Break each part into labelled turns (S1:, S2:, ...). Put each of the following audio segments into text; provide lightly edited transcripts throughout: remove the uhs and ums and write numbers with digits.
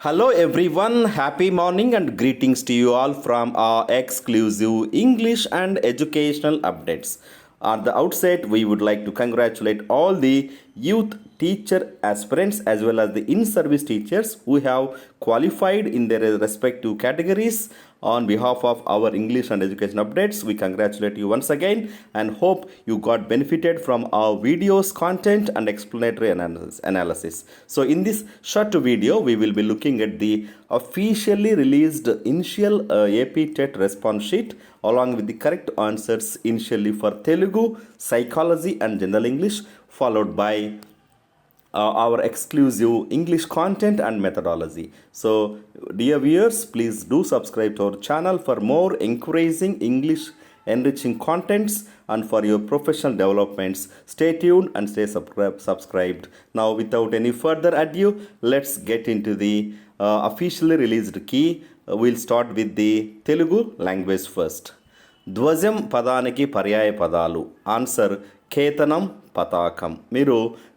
S1: Hello everyone, happy morning and greetings to you all from our exclusive English and educational updates. At the outset, we would like to congratulate all the youth teacher aspirants as well as the in-service teachers who have qualified in their respective categories. On behalf of our English and education updates, we congratulate you once again and hope you got benefited from our videos, content and explanatory analysis. So in this short video, we will be looking at the officially released initial AP TET response sheet along with the correct answers initially for Telugu, psychology and general English, followed by our exclusive English content and methodology. So, dear viewers, please do subscribe to our channel for more encouraging English enriching contents and for your professional developments. Stay tuned and stay subscribed. Now, without any further ado, let's get into the officially released key. We'll start with the Telugu language first. ధ్వజం పదానికి పర్యాయ పదాలు. Answer కేతనం, పతాకం.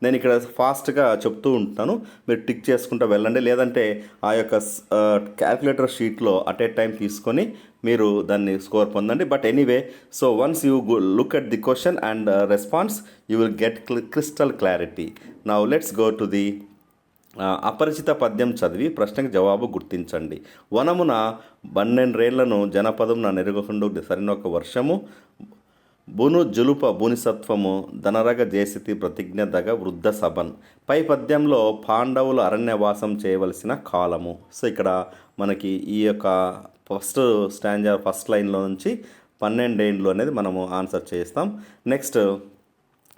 S1: నేను ఇక్కడ ఫాస్ట్గా చెప్తూ ఉంటాను, మీరు టిక్ చేసుకుంటూ వెళ్ళండి, లేదంటే ఆ యొక్క క్యాల్కులేటర్ షీట్లో అట్ ఏ టైం తీసుకొని మీరు దాన్ని స్కోర్ పొందండి. But anyway, so once you look at the question and response you will get crystal clarity. Now let's go to the అపరిచిత పద్యం చదివి ప్రశ్నకు జవాబు గుర్తించండి. వనమున 12 జనపదం నా నెరుగకుండు సరినొక వర్షము బును జులుప బునిసత్వము ధనరగ జేసితి ప్రతిజ్ఞ దగ వృద్ధ సభన్. పై పద్యంలో పాండవులు అరణ్యవాసం చేయవలసిన కాలము. సో ఇక్కడ మనకి ఈ యొక్క ఫస్ట్ స్టాంజా ఫస్ట్ లైన్లో నుంచి 12 ఏండ్లు అనేది మనము ఆన్సర్ చేస్తాం. నెక్స్ట్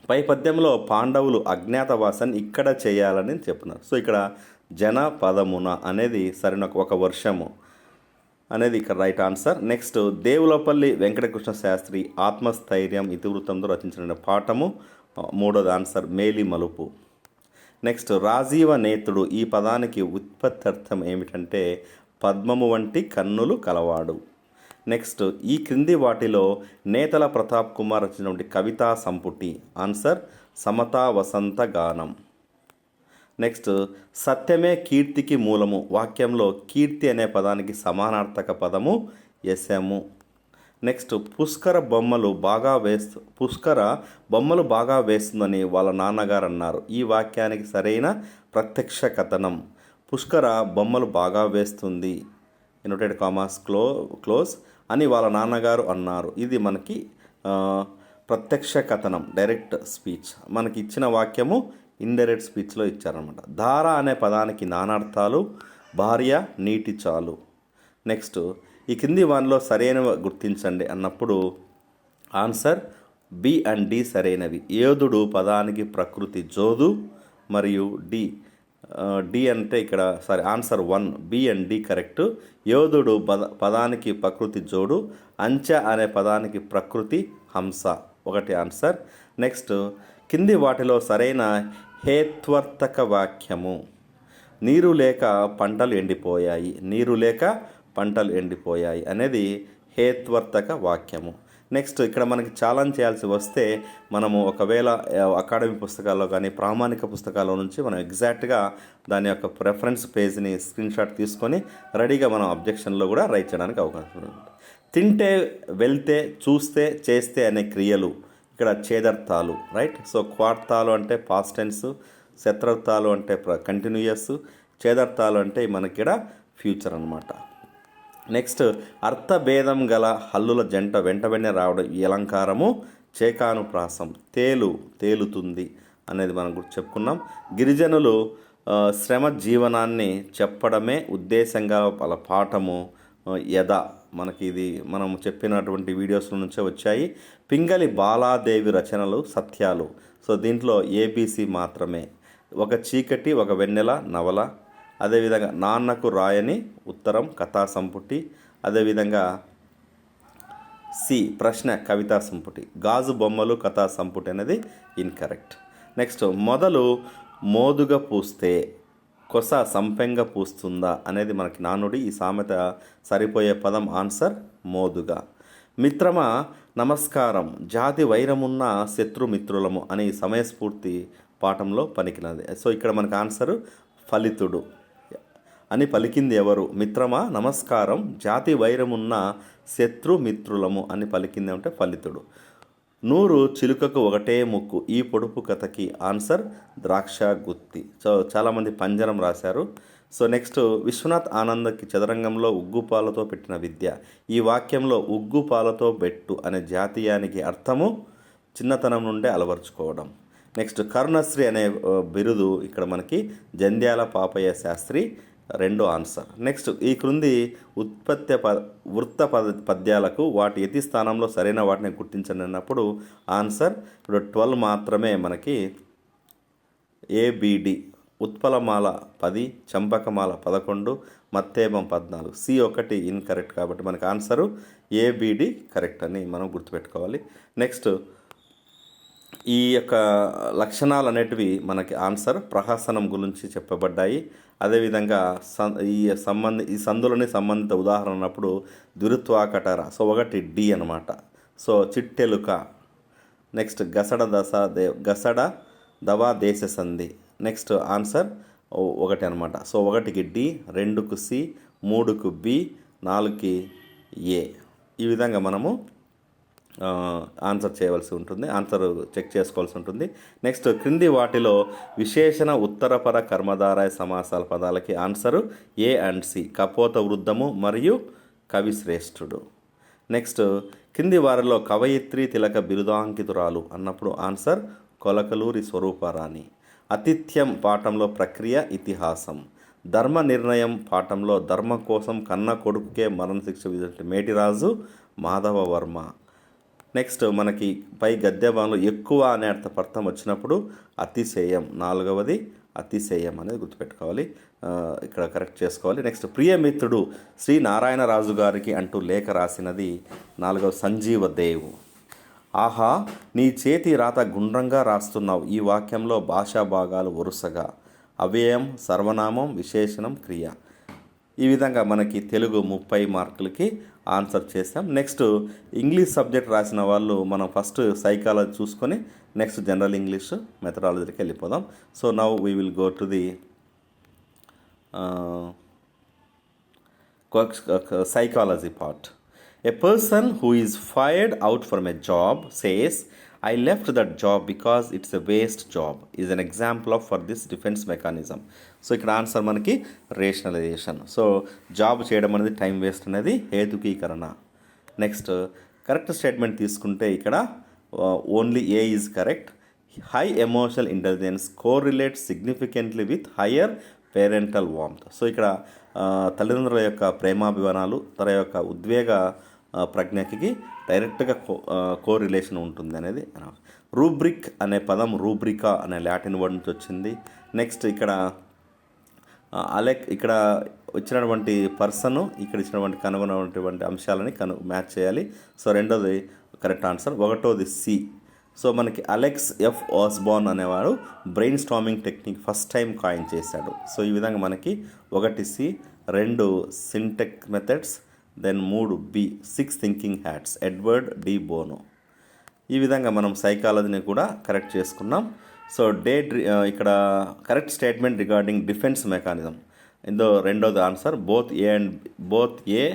S1: పై పద్యంలో పాండవులు అజ్ఞాతవాసాన్ని ఇక్కడ చేయాలని చెప్తున్నారు. సో ఇక్కడ జనపదమున అనేది సరైన ఒక వర్షము అనేది ఇక్కడ right answer. Next Devulapalli Venkatakrishna Sastri ఆత్మస్థైర్యం ఇతివృత్తంతో రచించిన పాఠము, మూడోది ఆన్సర్ మేలి మలుపు. నెక్స్ట్ రాజీవ నేత్రుడు ఈ పదానికి ఉత్పత్త్యర్థం ఏమిటంటే పద్మము వంటి కన్నులు కలవాడు. నెక్స్ట్ ఈ క్రింది వాటిలో నేతల ప్రతాప్ కుమార్ రచించినటువంటి కవితా సంపుటి, ఆన్సర్ సమతా వసంత గానం. నెక్స్ట్ సత్యమే కీర్తికి మూలము వాక్యంలో కీర్తి అనే పదానికి సమానార్థక పదము యశము. నెక్స్ట్ పుష్కర బొమ్మలు బాగా వేస్తుందని వాళ్ళ నాన్నగారు అన్నారు. ఈ వాక్యానికి సరైన ప్రత్యక్ష కథనం పుష్కర బొమ్మలు బాగా వేస్తుంది ఇన్వర్టెడ్ కామాస్ క్లోజ్ అని వాళ్ళ నాన్నగారు అన్నారు. ఇది మనకి ప్రత్యక్ష కథనం, డైరెక్ట్ స్పీచ్. మనకి ఇచ్చిన వాక్యము ఇండైరెక్ట్ స్పీచ్లో ఇచ్చారనమాట. ధార అనే పదానికి నానార్థాలు భార్య, నీటి చాలు. నెక్స్ట్ ఈ కింది వానిలో సరైనవి గుర్తించండి అన్నప్పుడు ఆన్సర్ బి అండ్ డి సరైనవి. యోధుడు పదానికి ప్రకృతి జోదు మరియు డి అంటే ఇక్కడ answer 1, B and D correct. యోధుడు పదానికి ప్రకృతి జోడు, అంచె అనే పదానికి ప్రకృతి హంస, ఒకటి ఆన్సర్. నెక్స్ట్ కింది వాటిలో సరైన హేత్వర్థక వాక్యము నీరు లేక పంటలు ఎండిపోయాయి అనేది హేత్వర్థక వాక్యము. నెక్స్ట్ ఇక్కడ మనకి ఛాలెంజ్ చేయాల్సి వస్తే మనము ఒకవేళ అకాడమిక్ పుస్తకాల్లో కానీ ప్రామాణిక పుస్తకాల్లో నుంచి మనం ఎగ్జాక్ట్గా దాని యొక్క రెఫరెన్స్ పేజ్ని స్క్రీన్షాట్ తీసుకొని రెడీగా మనం అబ్జెక్షన్లో కూడా రైట్ చేయడానికి అవకాశం ఉంది. తింటే, వెళ్తే, చూస్తే, చేస్తే అనే క్రియలు ఇక్కడ ఛేదర్థాలు, రైట్. సో క్వార్థాలు అంటే పాస్ట్ టెన్స్, శత్రర్థాలు అంటే కంటిన్యూయస్, ఛేదర్థాలు అంటే మనకి ఇక్కడ ఫ్యూచర్ అన్నమాట. నెక్స్ట్ అర్థభేదం గల హల్లుల జంట వెంటనే రావడం ఈ అలంకారము చేకానుప్రాసం. తేలుతుంది అనేది మనం చెప్పుకున్నాం. గిరిజనులు శ్రమ జీవనాన్ని చెప్పడమే ఉద్దేశంగా వాళ్ళ పాఠము యథ. మనకి ఇది మనం చెప్పినటువంటి వీడియోస్ల నుంచే వచ్చాయి. పింగళి బాలాదేవి రచనలు సత్యాలు. సో దీంట్లో ఏబిసి మాత్రమే. ఒక చీకటి ఒక వెన్నెల నవల. అదేవిధంగా నాన్నకు రాయని ఉత్తరం కథా సంపుటి. అదేవిధంగా సి ప్రశ్న కవితా సంపుటి. గాజు బొమ్మలు కథా సంపుటి అనేది ఇన్కరెక్ట్. నెక్స్ట్ మొదలు మోదుగా పూస్తే కొస సంపెంగ పూస్తుందా అనేది మనకి నానుడి. ఈ సామెత సరిపోయే పదం ఆన్సర్ మోదుగా. మిత్రమా నమస్కారం, జాతి వైరమున్న శత్రుమిత్రులము అని సమయస్ఫూర్తి పాఠంలో పనికినది. సో ఇక్కడ మనకు ఆన్సరు ఫలితుడు. అని పలికింది ఎవరు? మిత్రమా నమస్కారం, జాతి వైరమున్న శత్రుమిత్రులము అని పలికింది అంటే ఫలితుడు. 100 చిలుకకు ఒకటే ముక్కు ఈ పొడుపు కథకి ఆన్సర్ ద్రాక్ష గుత్తి. సో చాలామంది పంజరం రాశారు. సో నెక్స్ట్, విశ్వనాథ్ ఆనందకి చదరంగంలో ఉగ్గుపాలతో పెట్టిన విద్య. ఈ వాక్యంలో ఉగ్గుపాలతో పెట్టు అనే జాతీయానికి అర్థము చిన్నతనం నుండే అలవర్చుకోవడం. నెక్స్ట్, కరుణశ్రీ అనే బిరుదు ఇక్కడ మనకి జంధ్యాల పాపయ్య శాస్త్రి, రెండో ఆన్సర్. నెక్స్ట్, ఈ క్రింది వృత్త పద్యాలకు వాటి యతి స్థానంలో సరైన వాటిని గుర్తించండి అన్నప్పుడు ఆన్సర్ ఇప్పుడు 12 మాత్రమే మనకి ఏబిడి. ఉత్పలమాల 10, చంపకమాల 11, మత్తేమం 14. C1 ఇన్కరెక్ట్ కాబట్టి మనకి ఆన్సరు ఏబిడి కరెక్ట్ అని మనం గుర్తుపెట్టుకోవాలి. నెక్స్ట్, ఈ యొక్క లక్షణాలు అనేటివి మనకి ఆన్సర్ ప్రహసనం గురించి చెప్పబడ్డాయి. అదేవిధంగా ఈ సందులని సంబంధిత ఉదాహరణ అన్నప్పుడు ద్విరుత్వాకటర. సో 1 D అనమాట. సో చిట్టెలుక. నెక్స్ట్, గసడ దవా దేశ సంధి. నెక్స్ట్ ఆన్సర్ 1 అనమాట. సో 1కి D, 2కు C, 3కు B, 4కి A. ఈ విధంగా మనము ఆన్సర్ చేయవలసి ఉంటుంది, ఆన్సర్ చెక్ చేసుకోవాల్సి ఉంటుంది. నెక్స్ట్, క్రింది వాటిలో విశేషణ ఉత్తరపర కర్మధారాయ సమాసాల పదాలకి ఆన్సరు A అండ్ C. కపోత వృద్ధము మరియు కవిశ్రేష్ఠుడు. నెక్స్ట్, కింది వారిలో కవయిత్రి తిలక బిరుదాంకితురాలు అన్నప్పుడు ఆన్సర్ కొలకలూరి స్వరూపరాణి. అతిథ్యం పాఠంలో ప్రక్రియ ఇతిహాసం. ధర్మ నిర్ణయం పాఠంలో ధర్మ కోసం కన్న కొడుకుకే మరణశిక్ష విధించిన మేటిరాజు మాధవవర్మ. నెక్స్ట్, మనకి పై గద్యభాగంలో ఎక్కువ అనే అర్థం వచ్చినప్పుడు అతిశయం. 4వది అతిశయం అనేది గుర్తుపెట్టుకోవాలి, ఇక్కడ కరెక్ట్ చేసుకోవాలి. నెక్స్ట్, ప్రియమిత్రుడు శ్రీ నారాయణరాజు గారికి అంటూ లేఖ రాసినది 4వ సంజీవదేవ్. ఆహా, నీ చేతి రాత గుండ్రంగా రాస్తున్నావు. ఈ వాక్యంలో భాషా భాగాలు వరుసగా అవ్యయం, సర్వనామం, విశేషణం, క్రియ. ఈ విధంగా మనకి తెలుగు 30 మార్కులకి ఆన్సర్ చేసాం. నెక్స్ట్, ఇంగ్లీష్ సబ్జెక్ట్ రాసిన వాళ్ళు మనం ఫస్ట్ సైకాలజీ చూసుకొని నెక్స్ట్ జనరల్ ఇంగ్లీష్ మెథడాలజీకి వెళ్ళిపోదాం. So now we will go to the psychology part. A person who is fired out from a job says, I left that job because it's a waste job is an example of for this defense mechanism. So ఇక్కడ answer మనకి rationalization. So job చేయడం అనేది time waste అనేది హేతుకీకరణ. Next, correct statement తీసుకుంటే ఇక్కడ only A is correct. High emotional intelligence correlates significantly with higher parental warmth. So ఇక్కడ తల్లిదండ్రుల యొక్క ప్రేమాభిమానాలు తన యొక్క ఉద్వేగ ప్రజ్ఞకి డైరెక్ట్గా కోరిలేషన్ ఉంటుంది అనేది. రూబ్రిక్ అనే పదం రూబ్రికా అనే లాటిన్ వర్డ్ నుంచి వచ్చింది. నెక్స్ట్, ఇక్కడ ఇక్కడ ఇచ్చినటువంటి పర్సన్ ఇక్కడ ఇచ్చినటువంటి కనుగొన్నటువంటి అంశాలని మ్యాచ్ చేయాలి. సో రెండోది కరెక్ట్ ఆన్సర్. 1వది సి. సో మనకి అలెక్స్ ఎఫ్ ఆస్బార్న్ అనేవాడు brainstorming technique first time coin చేశాడు. సో ఈ విధంగా మనకి 1 C, 2 synectics methods, then 3 B 6 thinking hats Edward de Bono. ఈ విధంగా మనం సైకాలజీని కూడా కరెక్ట్ చేసుకున్నాం. సో ఇక్కడ correct statement regarding defence mechanism ఇందులో రెండోది answer both A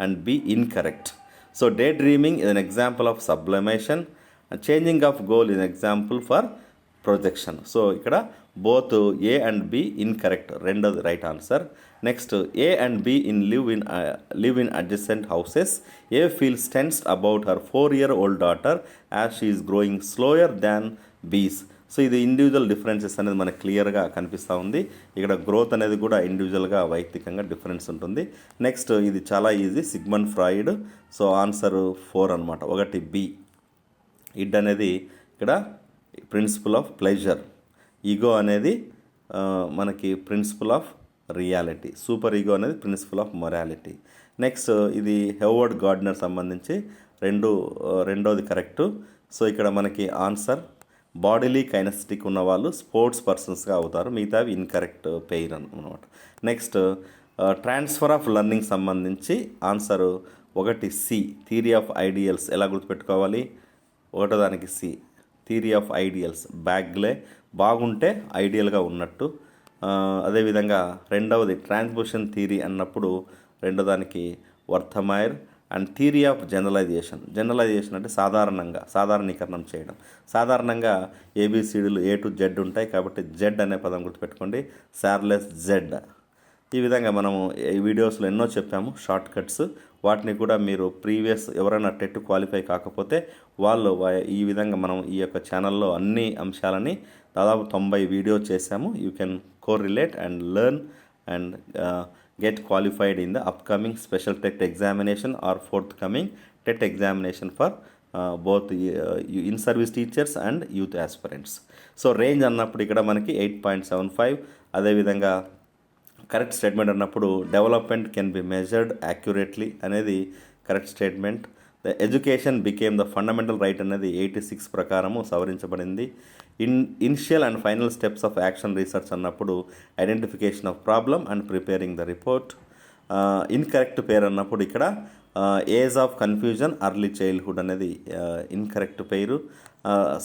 S1: and B incorrect. So daydreaming is an example of sublimation. Changing of goal is example for projection. So ఇక్కడ both A and B incorrect, రెండోది right answer. Next, A and B live in adjacent houses. A feels tensed about her 4-year-old daughter as she is growing slower than B's. So ఇది individual differences అనేది మనకు క్లియర్గా కనిపిస్తూ ఉంది. ఇక్కడ growth అనేది కూడా ఇండివిజువల్గా వైయక్తికంగా డిఫరెన్స్ ఉంటుంది. నెక్స్ట్, ఇది చాలా easy, Sigmund Freud. So answer 4 అనమాట. 1 బి. ఇడ్ అనేది ఇక్కడ ప్రిన్సిపల్ ఆఫ్ ప్లెజర్. ఈగో అనేది మనకి principle of reality. Super ego అనేది ప్రిన్సిపల్ ఆఫ్ మొరాలిటీ. నెక్స్ట్, ఇది హెవర్డ్ గార్డ్నర్ సంబంధించి రెండోది కరెక్టు. సో ఇక్కడ మనకి ఆన్సర్ బాడీలీ కైనెస్థెటిక్ ఉన్న వాళ్ళు స్పోర్ట్స్ పర్సన్స్గా అవుతారు, మిగతావి ఇన్కరెక్ట్ పెయిర్ అనమాట. నెక్స్ట్, ట్రాన్స్ఫర్ ఆఫ్ లెర్నింగ్ సంబంధించి answer 1 C theory of ideals. ఎలా గుర్తుపెట్టుకోవాలి? 1 సి థియరీ ఆఫ్ ఐడియల్స్. బాగుంటే ఐడియల్గా ఉన్నట్టు. అదేవిధంగా రెండవది ట్రాన్స్పోజిషన్ థియరీ అన్నప్పుడు రెండో దానికి వర్థమైర్ అండ్ థియరీ ఆఫ్ జనరలైజేషన్ అంటే సాధారణీకరణం చేయడం. సాధారణంగా ఏబిసిడీలు A to Z ఉంటాయి కాబట్టి జెడ్ అనే పదం గుర్తుపెట్టుకోండి, సార్లెస్ జెడ్. ఈ విధంగా మనము ఈ వీడియోస్లో ఎన్నో చెప్పాము షార్ట్ కట్స్. వాటిని కూడా మీరు ప్రీవియస్ ఎవరైనా టెట్ క్వాలిఫై కాకపోతే వాళ్ళు ఈ విధంగా మనం ఈ యొక్క ఛానల్లో అన్ని అంశాలని దాదాపు 90 వీడియో చేశాము. You can correlate and learn and get qualified in the upcoming special TET examination or forthcoming TET examination for both in service teachers and youth aspirants. So range అన్నప్పుడు ఇక్కడ మనకి 8.75. అదేవిధంగా కరెక్ట్ స్టేట్మెంట్ అన్నప్పుడు development can be measured accurately అనేది correct statement. The education became the fundamental right అనేది 86 ప్రకారము సవరించబడింది. Initial and final steps of action research అన్నప్పుడు identification of problem and preparing the report. Incorrect pair అన్నప్పుడు ఇక్కడ age of confusion early childhood అనేది incorrect pair.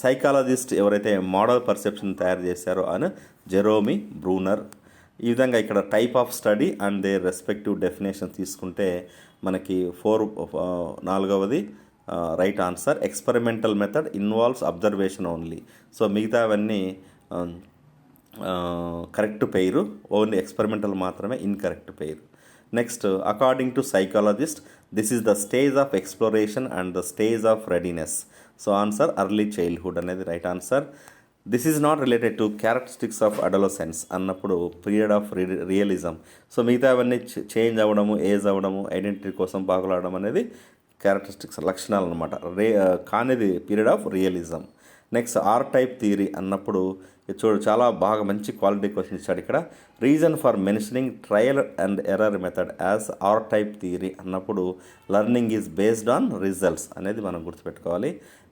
S1: Psychologist ఎవరైతే model perception తయారు చేశారో అని జెరోమీ బ్రూనర్. ఈ విధంగా ఇక్కడ type of study and their respective definition తీసుకుంటే మనకి 4వది right answer. Experimental method involves observation only. So మిగతావన్నీ కరెక్ట్ పేరు, ఓన్లీ ఎక్స్పెరిమెంటల్ మాత్రమే incorrect pair. Next according to psychologist this is the stage of exploration and the stage of readiness. So answer early childhood అనేది right answer. This is not related to characteristics of adolescence అన్నప్పుడు period of realism. So మిగతా అవన్నీ change అవ్వడము, age అవ్వడము, identity కోసం పాకులాడడం అనేది characteristics లక్షణాలు అనమాట. కానిది period of realism. Next R type theory అన్నప్పుడు చూడు చాలా బాగా మంచి క్వాలిటీ క్వశ్చన్ ఇచ్చాడు ఇక్కడ. Reason for mentioning trial and error method as R type theory అన్నప్పుడు learning is based on results అనేది మనం గుర్తుపెట్టుకోవాలి.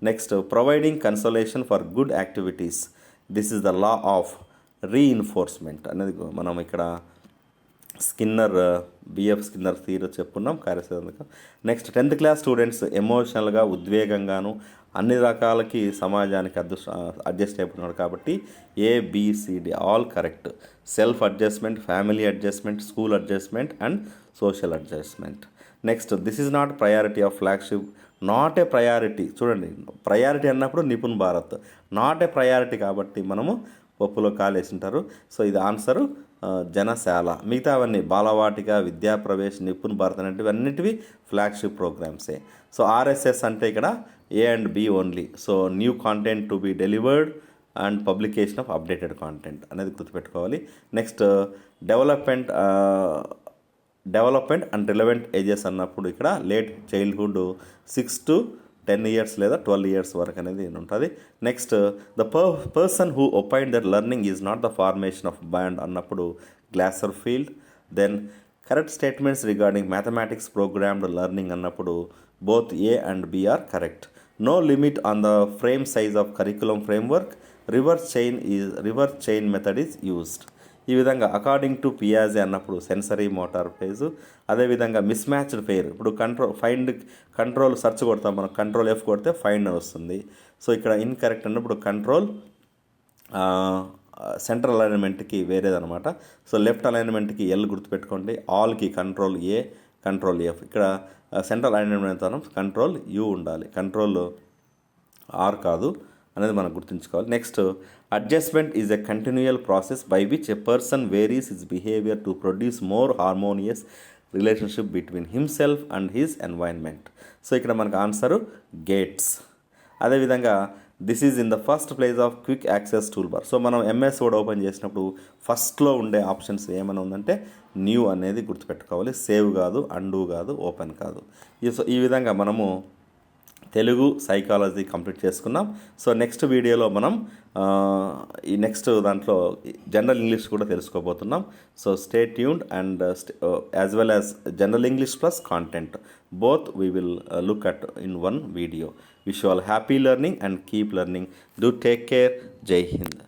S1: Next providing consolation for good activities this is the law of reinforcement అనేది మనం ఇక్కడ బిఎఫ్ స్కిన్నర్ థియరీ చెప్పుకున్నాం కార్యసాధక. Next 10th class students ఎమోషనల్గా ఉద్వేగంగాను అన్ని రకాలకి సమాజానికి అడ్జస్ట్ అయిపోతున్నాడు కాబట్టి ABCD all correct. Self adjustment, family adjustment, school adjustment and social adjustment. Next this is not priority of flagship. Not a priority. చూడండి ప్రయారిటీ అన్నప్పుడు Nipun Bharat, not a priority కాబట్టి మనము పప్పులో కాలేసింటారు. సో ఇది ఆన్సరు జనశాల. మిగతావన్నీ బాలవాటిక, విద్యాప్రవేశ్, నిపుణ్ భారత్ అనేటివి అన్నిటివి ఫ్లాగ్షిప్ ప్రోగ్రామ్సే. సో RSS అంటే ఇక్కడ A and B only. So new content to be delivered and publication of updated content అనేది గుర్తుపెట్టుకోవాలి. Next development and relevant ages అన్నప్పుడు ఇక్కడ లేట్ చైల్డ్హుడ్ 6 to 10 years లేదా 12 years వరకు అనేది ఉంటుంది. Next the person who opine that learning is not the formation of mind అన్నప్పుడు Glasersfeld. Then correct statements regarding mathematics programmed learning అన్నప్పుడు both A and B are correct. No limit on the frame size of curriculum framework. Reverse chain method is used. ఈ విధంగా according to పియాజే అన్నప్పుడు sensory motor phase. అదేవిధంగా mismatched pair. ఇప్పుడు control search కొడతాం మనం, control F కొడితే find వస్తుంది. సో ఇక్కడ ఇన్కరెక్ట్ అన్నప్పుడు కంట్రోల్ సెంట్రల్ అలైన్మెంట్కి వేరేదనమాట. సో లెఫ్ట్ అలైన్మెంట్కి L గుర్తుపెట్టుకోండి, ఆల్కి కంట్రోల్ A, కంట్రోల్ F. ఇక్కడ సెంట్రల్ అలైన్మెంట్ కంట్రోల్ U ఉండాలి, కంట్రోల్ R కాదు అనేది మనం గుర్తుంచుకోవాలి. Next adjustment is a continual process by which a person varies his behaviour to produce more harmonious relationship between himself and his environment. So ఇక్కడ మనకు answer Gates. అదేవిధంగా this is in the first place of quick access tool bar. So మనం MS word open చేసినప్పుడు ఫస్ట్లో ఉండే options ఏమైనా ఉందంటే new అనేది గుర్తుపెట్టుకోవాలి. సేవ్ కాదు, అండూ కాదు, ఓపెన్ కాదు. ఈ విధంగా మనము తెలుగు సైకాలజీ కంప్లీట్ చేసుకున్నాం. సో నెక్స్ట్ వీడియోలో మనం ఈ నెక్స్ట్ దాంట్లో జనరల్ ఇంగ్లీష్ కూడా తెలుసుకోబోతున్నాం. So stay tuned and as well as general English plus content both we will look at in one video. Wish you all happy learning and keep learning. Do take care. Jai Hind.